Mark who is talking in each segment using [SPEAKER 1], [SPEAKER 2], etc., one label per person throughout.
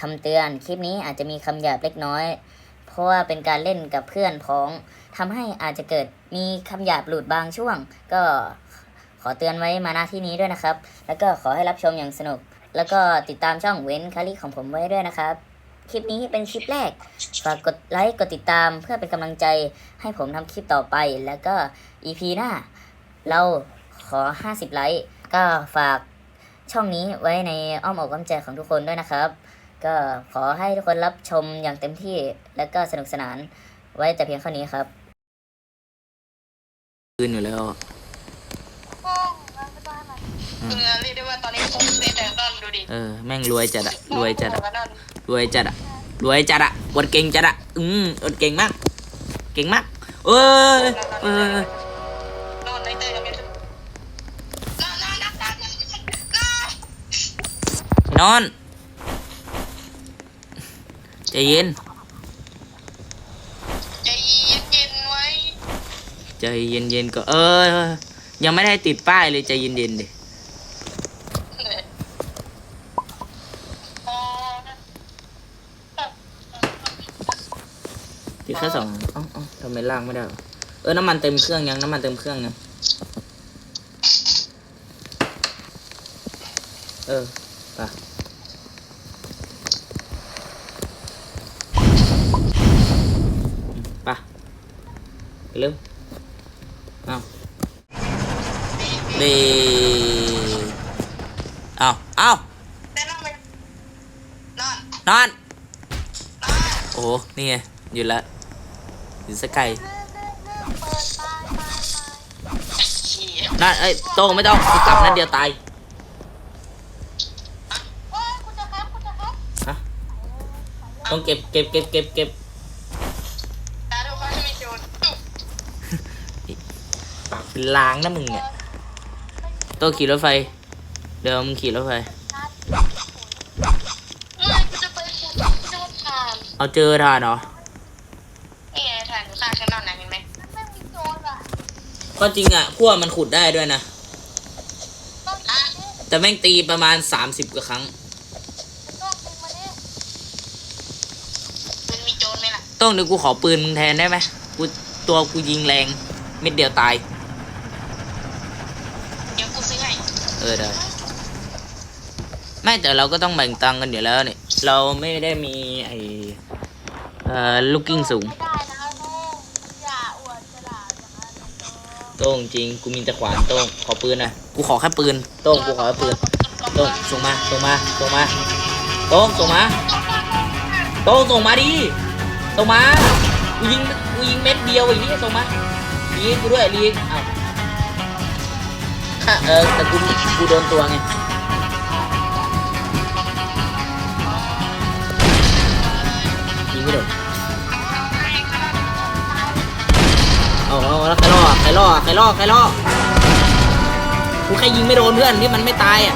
[SPEAKER 1] คำเตือนคลิปนี้อาจจะมีคำหยาบเล็กน้อยเพราะว่าเป็นการเล่นกับเพื่อนพ้องทำให้อาจจะเกิดมีคำหยาบหลุดบางช่วงก็ขอเตือนไว้มาณที่นี้ด้วยนะครับแล้วก็ขอให้รับชมอย่างสนุกแล้วก็ติดตามช่องเว้นคาริของผมไว้ด้วยนะครับคลิปนี้เป็นคลิปแรกฝากกดไลค์กดติดตามเพื่อเป็นกำลังใจให้ผมทำคลิปต่อไปแล้วก็ EP หน้าเราขอ50ไลค์ก็ฝากช่องนี้ไว้ในอ้อมอกอ้อมใจของทุกคนด้วยนะครับก็ขอให้ทุกคนรับชมอย่างเต็มที่และก็สนุกสนานไว้แต่เพียงเท่านี้ครับ
[SPEAKER 2] คืนอยู่แล้ว
[SPEAKER 3] เรียกได้ว่าตอนนี้คงเซตแต่ตอนดูดิ
[SPEAKER 2] แม่งรวยจัดอะรวยจัดอะรวยจัดอะรวยจัดอะอดเก่งจัดอะอดเก่งมากเก่งมาก
[SPEAKER 3] นอนในเตยกับเมีย
[SPEAKER 2] นอนใจเย็น
[SPEAKER 3] ใจเย็นไว้
[SPEAKER 2] ใจเย็นก็ยังไม่ได้ติดป้ายเลยใจเย็นดิติดแค่2ทำไมล่างไม่ได้น้ำมันเต็มเครื่องยังน้ำมันเต็มเครื่องยังไปเร็วดีเอานอนโอ้นี่ไงอยู่ละอยู่สกายนั่นโต้งไม่ต้องกลับนั่นเดียวตายต้องเก็บปากเป็นล้างนะมึงเนี่ยโต้ขี่รถไฟเดี๋ยวมึงขี่รถไฟเอาเจอทานเหรอ
[SPEAKER 3] นี่ไงทานค่าแค่นอนนะเห็นไหม
[SPEAKER 2] ก็จริงอ่ะพวกมันขุดได้ด้วยนะแต่แม่งตีประมาณ30กว่าครั้ง
[SPEAKER 3] มันมีโจรไหมล่ะ
[SPEAKER 2] ต้องเดี๋ยวกูขอปืนมึงแทนได้ไหมกูยิงแรงเม็ดเดียวตาย
[SPEAKER 3] เดี๋ยวกูซื้อให้
[SPEAKER 2] ได้ไม่แต่เราก็ต้องแบ่งตังค์กันเดี๋ยวแล้วเนี่ยเราไม่ได้มีลูกกิ้งสูงโต้งจริงกูมีแต่ขวานโต้งขอปืนนะกูขอแค่ปืนโต้งกูขอแค่ปืนโต้งส่งมาโต้งส่งมาโต้งส่งมาดิส่งมากูยิงเม็ดเดียวอย่างนี้ส่งมาลีกูด้วยลีแต่กูโดนตัวไงยิงไม่โดนแล้วใครล่อกูแค่ยิงไม่โดนเพื่อนที่มันไม่ตายอ่ะ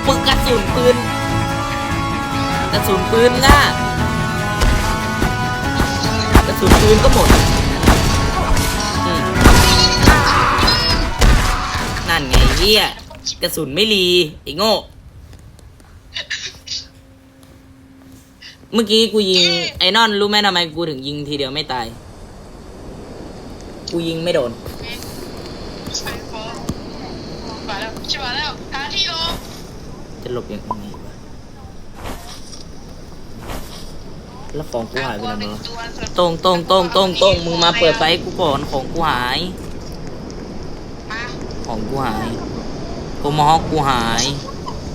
[SPEAKER 2] ปึกกระสุนปืนง่ากระสุนปืนก็หมดนั่นไงเหี้ยกระสุนไม่รีไอ้โง่เมื่อกี้กูยิงไอ้นอนรู้ไหมทำไมกูถึงยิงทีเดียวไม่ตายกูยิงไม่โดน
[SPEAKER 3] มาแล้วหาที่ลง
[SPEAKER 2] จะหลบยังไงวะแล้วของกูหายไปไหนวะตรงมึงมาเปิดไฟกูก่อนของกูหายโทมาฮอกกูหาย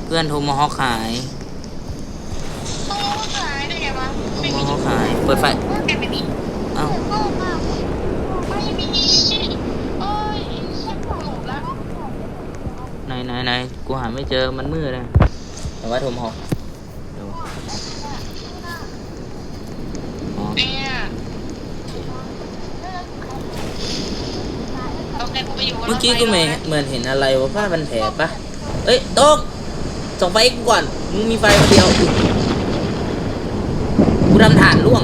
[SPEAKER 2] เพื่อนโทมาฮอกหาย
[SPEAKER 3] ได้ไงวะ
[SPEAKER 2] โทมาฮอกหายเปิดไฟเอ้าไหนกูหาไม่เจอมันมืดเลยแต่ว่าโทมาฮอกเมื่อกี้กูเหมือนเห็นอะไรวะผ้าพันแผลปะโต้งส่องไฟกูก่อนมึงมีไฟคนเดียวกูทำฐานร่วง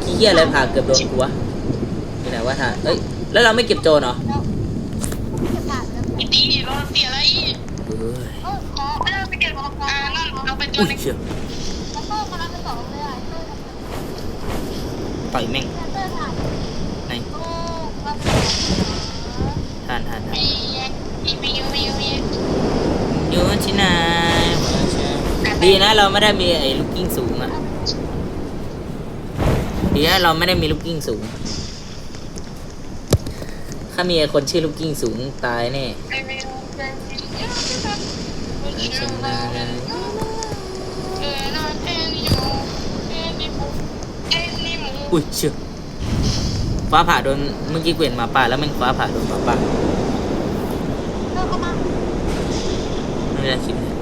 [SPEAKER 2] ขี้เหี้ยอะไรผ่าเกือบโดนกูวะที่ไหนวะฐานแล้วเราไม่เก็บโจรเหรอ
[SPEAKER 3] ดีรอเสียอะไรไม่ได้ไปเก็บของนั่นเราไปตัวนึง
[SPEAKER 2] ต่อยแม่งไหนทานอยู่ที่ไหนดีนะเราไม่ได้มีไอ้ลูกกิ้งสูงอะดีนะเราไม่ได้มีลูกกิ้งสูงถ้ามีไอ้คนชื่อลูกกิ้งสูงตายแน่อุ้ยเชื่อฟ้าผ่าโดนเมื่อกี้เกวียนหมาป่าแล้วแม่งฟ้าผ่าโดนหมาป่าไม่ได้คิดเลย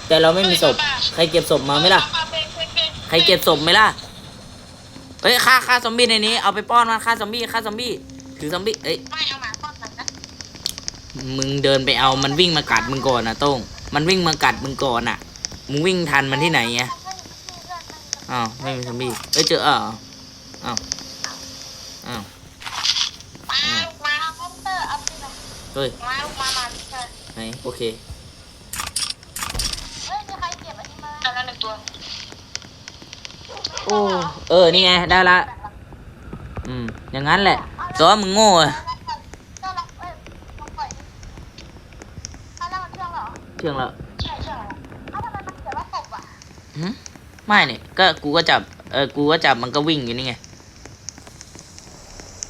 [SPEAKER 2] แต่เราไม่มีศพใครเก็บศพมาไหมล่ะใครเก็บศพไหมล่ะเฮ้ยฆ่าซอมบี้ในนี้เอาไปป้อนมันฆ่าซอมบี้ถือซอมบี้เอ้ย
[SPEAKER 3] ไม่เอาหมาป้อนมันนะ
[SPEAKER 2] มึงเดินไปเอามันวิ่งมากัดมึงก่อนนะโต้งมันวิ่งมากัดมึงก่อนอ่ะมึงวิ่งทันมันที่ไหนไงอ้าวไม่มีซอมบี้เอ้ยเจออ้าว
[SPEAKER 3] มาคอมเตอร์เอาไปหน่อย
[SPEAKER 2] เฮ้ย
[SPEAKER 3] มา
[SPEAKER 2] ไหนโอเค
[SPEAKER 3] เฮ้ยมีใครเก็บอันนี้มาอันนั้นหนึ่งตัว
[SPEAKER 2] โอ้นี่ไงได้ละอย่างนั้นแหละแต่ว่ามึงโง่อะ
[SPEAKER 3] ก็ล็อกมันปล่อยแล้วมันเชื่องเหรอ
[SPEAKER 2] เชื่องแล้ว
[SPEAKER 3] ใช่เชื่องเหรอทำไมมันเขียนว่าศพอ่ะ
[SPEAKER 2] ไม่เนี่ยก็กูก็จับมันก็วิ่งอยู่นี่ไง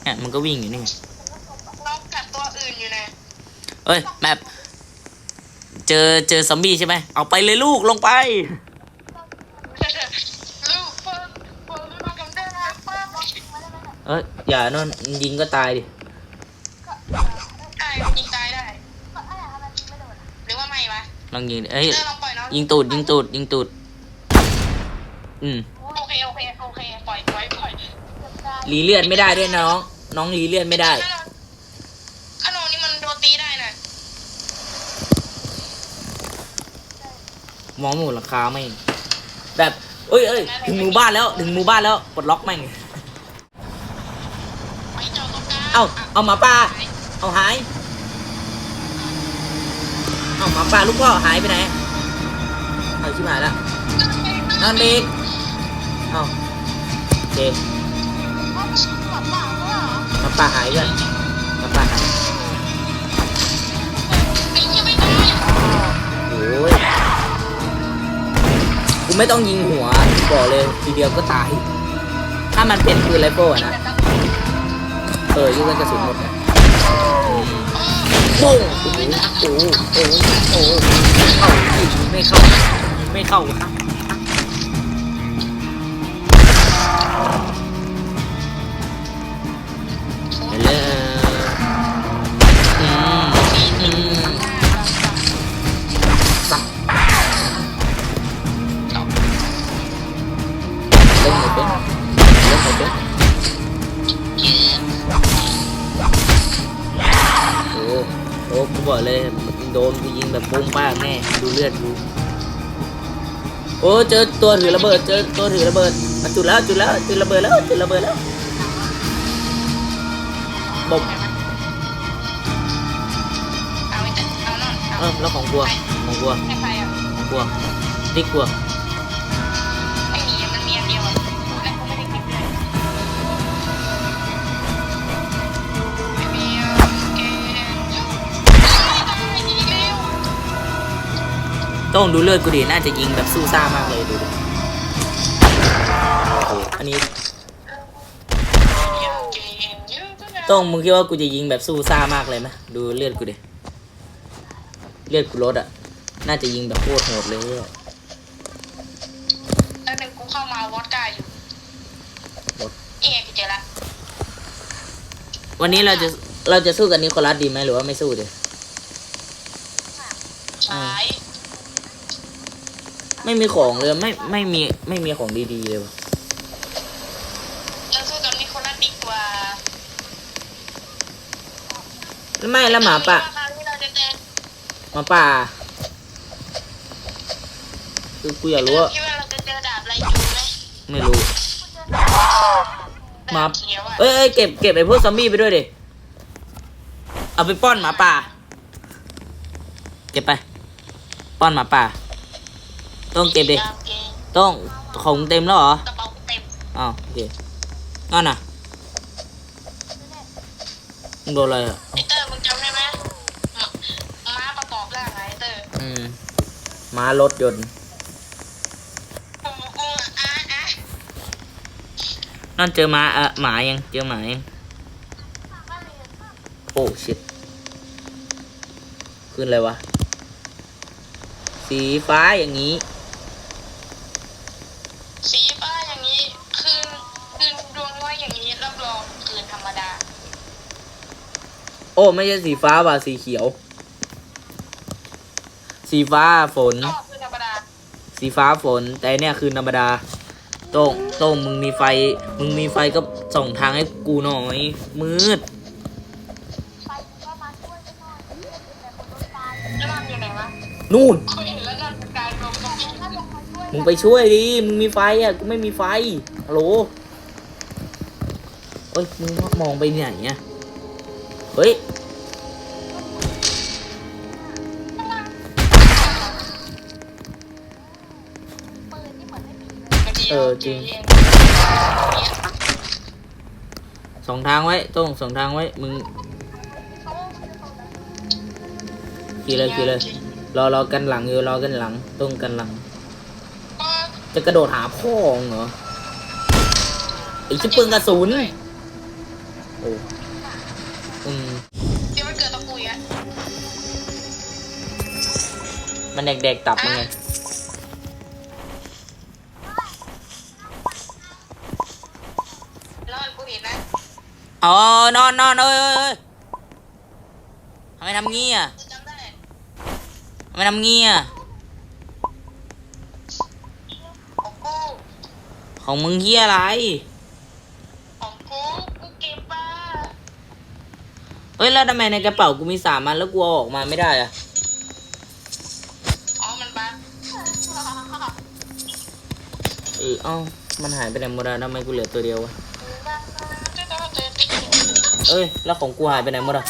[SPEAKER 2] เนี่ยมันก็วิ่งอยู่นี่ไง
[SPEAKER 3] น้องกัดตัวอื่นอยู่นะ
[SPEAKER 2] เอ้ยแบบเจอซอมบี้ใช่ไหมเอาไปเลยลูกลงไป
[SPEAKER 3] ลูกเพิ่มลูกกำได้นะป้าบอกมาได้ไหมเนี่ย
[SPEAKER 2] เอ้ยอย่าโน่นยิงก็ตายดิ
[SPEAKER 3] ได้มันยิงตายได้อะไรอะไรยิงไม่โดนหรือว่าไม่วะ
[SPEAKER 2] ลองยิงดิเอ้ย
[SPEAKER 3] ลองปล่อยน้อง
[SPEAKER 2] ยิงตูด
[SPEAKER 3] โอเคปล่อย
[SPEAKER 2] รีเลือดไม่ได้ด้วยน้องรีเลือดไม่ได้
[SPEAKER 3] ขนมนี่มันโดนตีได้นะ
[SPEAKER 2] มองไม่หมดราคาไม่งแบบเอ้ยถึงหมู่บ้านแล้วปลดล็อกแม่ง
[SPEAKER 3] ไปเจาะตรงกลาง
[SPEAKER 2] เอาหมาป่าเอาหายเอาหมาป่าลูกพ่อหายไปไหนเอาชิบหายแล้วนอนเบรกเอาโอเคหมาป่าหายด้วยหมาป่าหาย
[SPEAKER 3] ไอ้เหี้ยไม่ตาย
[SPEAKER 2] โอ้ยกูไม่ต้องยิงหัวบอกเลยทีเดียวก็ตายถ้ามันเป็นปืนไรเฟิลอะนะยิงมันกระสุนหมดเลยปุ้งโอ้ไม่เข้าเลยสับเล่นหมดเลยโอ้กูบอกเลยโดนกูยิงแบบปุ้งป้างแน่ดูเลือดกูโอ้เจอตัวถือระเบิดมาจุดระเบิดแล้วบอม
[SPEAKER 3] เอาไปจัดเอานอนเอา
[SPEAKER 2] แล้วของกู
[SPEAKER 3] ให้ใครอ่ะ
[SPEAKER 2] ติ๊กกู
[SPEAKER 3] ไม่มีมันมีอันเดียวอ่ะแล้วกูไม่ได้เก็บเลยไม่มีเกมยิงเร็ว
[SPEAKER 2] ต้องดูเลือดกูดิน่าจะยิงแบบสู้ซ่ามากเลยดูดิโอ้อันนี้ต้องมึงคิดว่ากูจะยิงแบบสู้ซ่ามากเลยไหมดูเลือดกูดิเลือดกูลดอ่ะน่าจะยิงแบบโคตรโหดเลย
[SPEAKER 3] แล้วหนึ่งกูเข้ามาวอดก้าอยู่กูเจอละ
[SPEAKER 2] วันนี้เราจะสู้กับนิโคลัสดีไหมหรือว่าไม่สู้ดิ
[SPEAKER 3] ใช้
[SPEAKER 2] ไม่มีของเลยไม่มีของดีๆเลยวะ
[SPEAKER 3] เราสู้กับนิโคลัสดีกว่า
[SPEAKER 2] ไม่แล้วหมาป่า
[SPEAKER 3] เราจะเจอ
[SPEAKER 2] หมาป่าคือกูอยากรู้ว่า
[SPEAKER 3] คิดว่าเราจะเจอดาบอะไรอยู่ไหม
[SPEAKER 2] ไม่รู้หมา
[SPEAKER 3] เขียวอ่ะ
[SPEAKER 2] เอ้ยเก็บไอ้พวกซอมบี้ไปด้วยดิเอาไปป้อนหมาป่าเก็บไปป้อนหมาป่า ต้องเก็บดิ
[SPEAKER 3] กางเกง
[SPEAKER 2] ต้องของเต็มแล้วเหรอ
[SPEAKER 3] กระเป๋าเต็ม
[SPEAKER 2] อ้าวโอเคนั่นน่ะมึงโดนอะไรอ่ะ
[SPEAKER 3] ไอเตอร์มึงจำได้ไหมม้าประกอบร่างไงไอเตอร์
[SPEAKER 2] ม้ารถยนต์
[SPEAKER 3] กูอ่ะ
[SPEAKER 2] นั่นเจอม้าหมายังเจอหมายังโอ้ชิตขึ้นอะไรวะสีฟ้าอย่างนี้
[SPEAKER 3] สีฟ้าอย่างนี้คืนดวงน้อยอย่างนี้รับรองคืนธรรมดา
[SPEAKER 2] โอ้ไม่ใช่สีฟ้าว่ะสีเขียว สีฟ้าฝน
[SPEAKER 3] ก็คืนธรรมดา
[SPEAKER 2] สีฟ้าฝน แต่เนี่ยคือธรรมดาโต้งมึงมีไฟก็ส่องทางให้กูหน่อยมืด
[SPEAKER 3] แล้วนั่นอยู่ไหนวะ
[SPEAKER 2] นู่น
[SPEAKER 3] กูเห็นแล้วนั่นเป็นการลงตรงนี้
[SPEAKER 2] มึงไปช่วยดิ มึงมีไฟอ่ะ กูไม่มีไฟ ฮัลโหลเอ้ย มึงมองไปไหนอ่ะ เฮ้ย จริง สองทางไว้โต้งสองทางไว้ มึงขี่เลยรอกันหลังอยู่รอกันหลังต้องกันหลัง จะกระโดดหาพ่อมึงเหรอไอ้ชิบปืนกระสุนโอ้
[SPEAKER 3] เดี๋ยวมันเกิดตะกุยอ่ะ
[SPEAKER 2] มันเด็กๆตับมึงไง
[SPEAKER 3] แล้วกูเห็นนะ
[SPEAKER 2] อ๋อนอนเอ้ยทำไมทำงี้อ่ะ
[SPEAKER 3] จำได้
[SPEAKER 2] ทำไมทำงี้อ่ะ
[SPEAKER 3] ของกู
[SPEAKER 2] ของมึงเฮียอะไร
[SPEAKER 3] ของกูเก็บมา
[SPEAKER 2] เฮ้ยแล้วทำไมในกระเป๋ากูมี3 อันแล้วกูเอาออกมาไม่ได้อ่ะ
[SPEAKER 3] อ๋อมันบั๊ก
[SPEAKER 2] เอ้ามันหายไปไหนหมดอะทำไมกูเหลือตัวเดียววะเอ้ยแล้วของกูหายไปไหนหมดอะ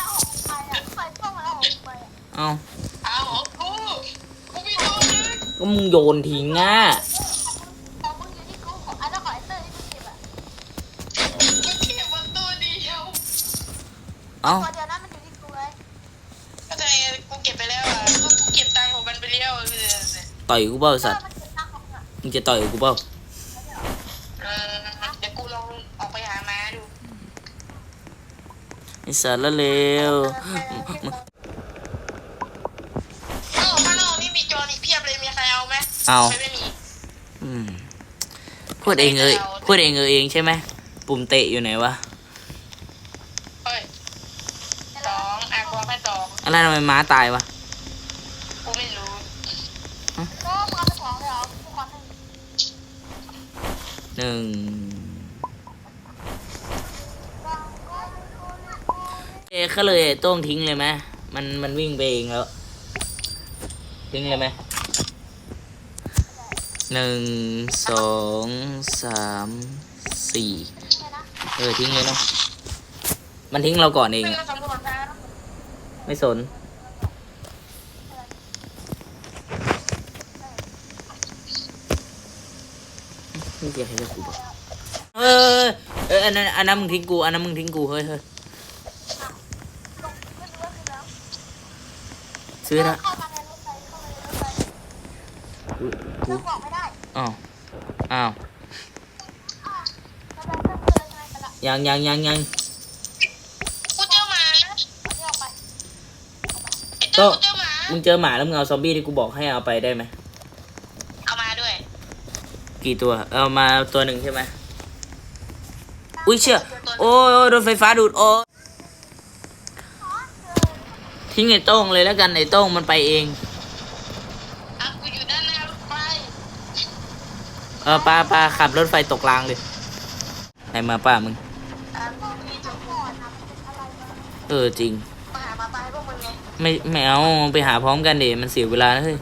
[SPEAKER 2] เอ้า
[SPEAKER 3] เอาของกูไม่โดนเลย
[SPEAKER 2] ก็มึงโยนทิ้งอ่ะ
[SPEAKER 3] กูเก็บมันตัวเดียว
[SPEAKER 2] เอ้า
[SPEAKER 3] ก็ใจกูเก็บไปแล้วอ่ะกูเก็บตังค์ของมันไปแล้ว
[SPEAKER 2] ต่อยกูเปล่าไอ้สัตว์มึงจะต่อยกูเปล่า
[SPEAKER 3] เดี๋ยวกูลองออกไปหาม้าดู
[SPEAKER 2] ไอ้สัตว์ละเลว
[SPEAKER 3] ข้างนอกนี่มีโจรอีกเพียบเลยมีใครเอาไหม
[SPEAKER 2] เอา
[SPEAKER 3] ไม่มี
[SPEAKER 2] พูดเองใช่ไหมปุ่มเตะอยู่ไหนวะ
[SPEAKER 3] เฮ้ย2อ่ะกูให้2
[SPEAKER 2] อะไรทำไมม้าตายวะ
[SPEAKER 3] กูไม่รู้
[SPEAKER 2] 1ก็เลยโต้งทิ้งเลยไหมมันวิ่งไปเองแล้ว ทิ้งเลยไหม1 2 3 4ทิ้งเลยเนาะมันทิ้งเราก่อนเอง
[SPEAKER 3] เพื่อ
[SPEAKER 2] อะ
[SPEAKER 3] นสำรวจนะ
[SPEAKER 2] ไม่สนไม่เกี่ยวให้กูบอกอันนั้นมึงทิ้งกูเฮ้ยซื้อนะอ้าวยัง
[SPEAKER 3] กูเจอหมาไอ้
[SPEAKER 2] โต้
[SPEAKER 3] เจ้ากูเจอหมา
[SPEAKER 2] มึงเจอหมาแล้วมึงเอาซอมบี้ที่กูบอกให้เอาไปได้ไหม
[SPEAKER 3] เอามาด้วย
[SPEAKER 2] กี่ตัวเอามาตัวหนึ่งใช่ไหมอุ้ยเชี่ยโอ้ยโดนไฟฟ้าดูดโอ้ทิ้งไอ้โต้งเลยแล้วกันไอ้โต้งมันไปเอง
[SPEAKER 3] อ่ะกูอยู่ด้านหน้ารถไฟ
[SPEAKER 2] ป้าขับรถไฟตกรางเลยไหนมาป้ามึง
[SPEAKER 3] มีจุดก่อนนะ
[SPEAKER 2] จริง
[SPEAKER 3] มาหามาไปพวกมึงไง
[SPEAKER 2] ไม่เอาไปหาพร้อมกันดิมันเสียเวลานะเฮ้ย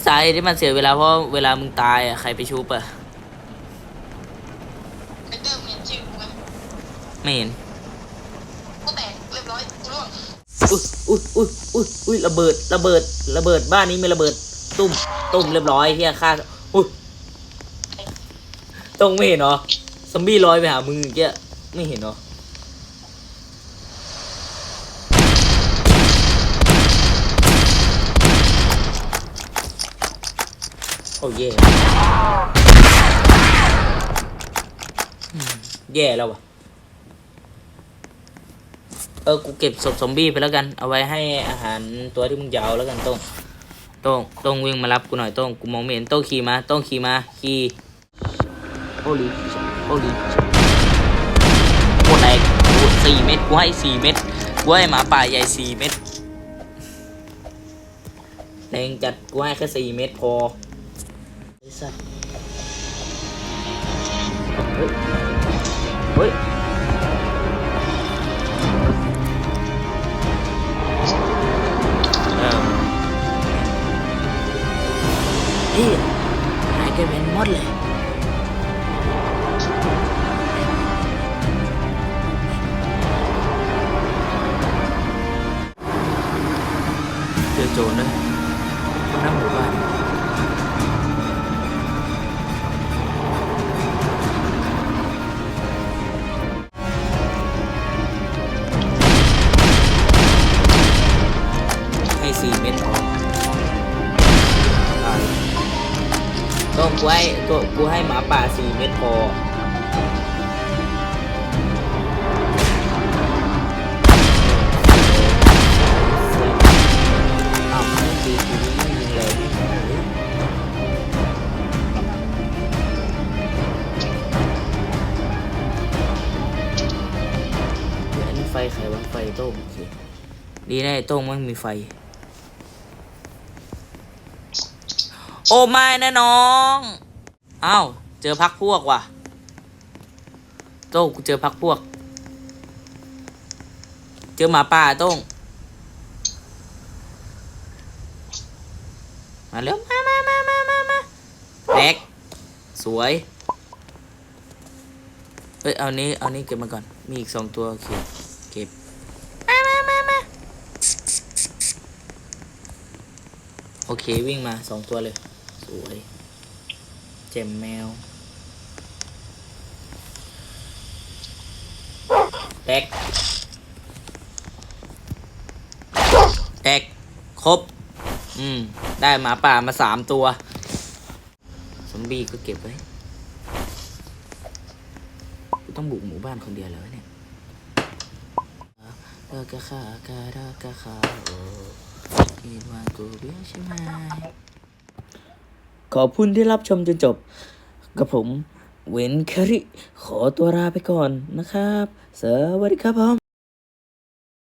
[SPEAKER 2] สาเหตุที่มันเสียเวลาเพราะเวลามึงตายอ่ะใครไปชุบอ่ะ
[SPEAKER 3] ไอ้เติมเห็นชื่อกูไหม
[SPEAKER 2] ไม่เห็น
[SPEAKER 3] กูแตกเรียบร้อยกูร่วง
[SPEAKER 2] อุ้ยระเบิดบ้านนี้ไม่ระเบิดตุ้มเรียบร้อยเฮียฆ่าอุ้ยต้องไม่เห็นเหรอซอมบี้ลอยไปหามึงเกี้ยไม่เห็นเหรอโอ้แย่แย่แล้ววะกูเก็บศพซอมบี้ไปแล้วกันเอาไว้ให้อาหารตัวที่มึงจะเอาแล้วกันต้องวิ่งมารับกูหน่อยต้องกูมองไม่เห็นต้องขี่มาโอ้ลีโคตรแรง4 เม็ดกูให้4 เม็ดกูให้หมาป่าใหญ่4 เม็ดแรงจัดกูให้แค่4 เม็ดพอไอ้สัสเฮ้ยพี่หายกันเป็นหมดเลยเจอโจรเลยคนนั่งหมู่บ้านให้4 เม็ดพอต้องกูให้หมาป่า4 เม็ดพออ้าวไม่ตีกูไม่ยิงเลยเดี๋ยวอันนี้ไฟใครวะไฟโต้งโอเคดีแน่โต้งมันมีไฟโอ้ไม่นะน้องอ้าวเจอพักพวกว่ะโต้งกูเจอพักพวกเจอหมาป่าโต้งมาเร็วมาแบกสวยเอ้ยเอานี้เก็บมาก่อนมีอีก2 ตัวโอเคเก็บมาโอเควิ่งมา2 ตัวเลยสวยเจมแมวแตกครบได้หมาป่ามา3 ตัวซอมบี้ก็เก็บไว้กูต้องบุกหมู่บ้านคนเดียวแล้วเนี่ยกะขาโอ้คิดว่ากูเบี้ยใช่ไหมขอบคุณที่รับชมจนจบกับผมเวนคาริขอตัวลาไปก่อนนะครับสวัสดีครับผม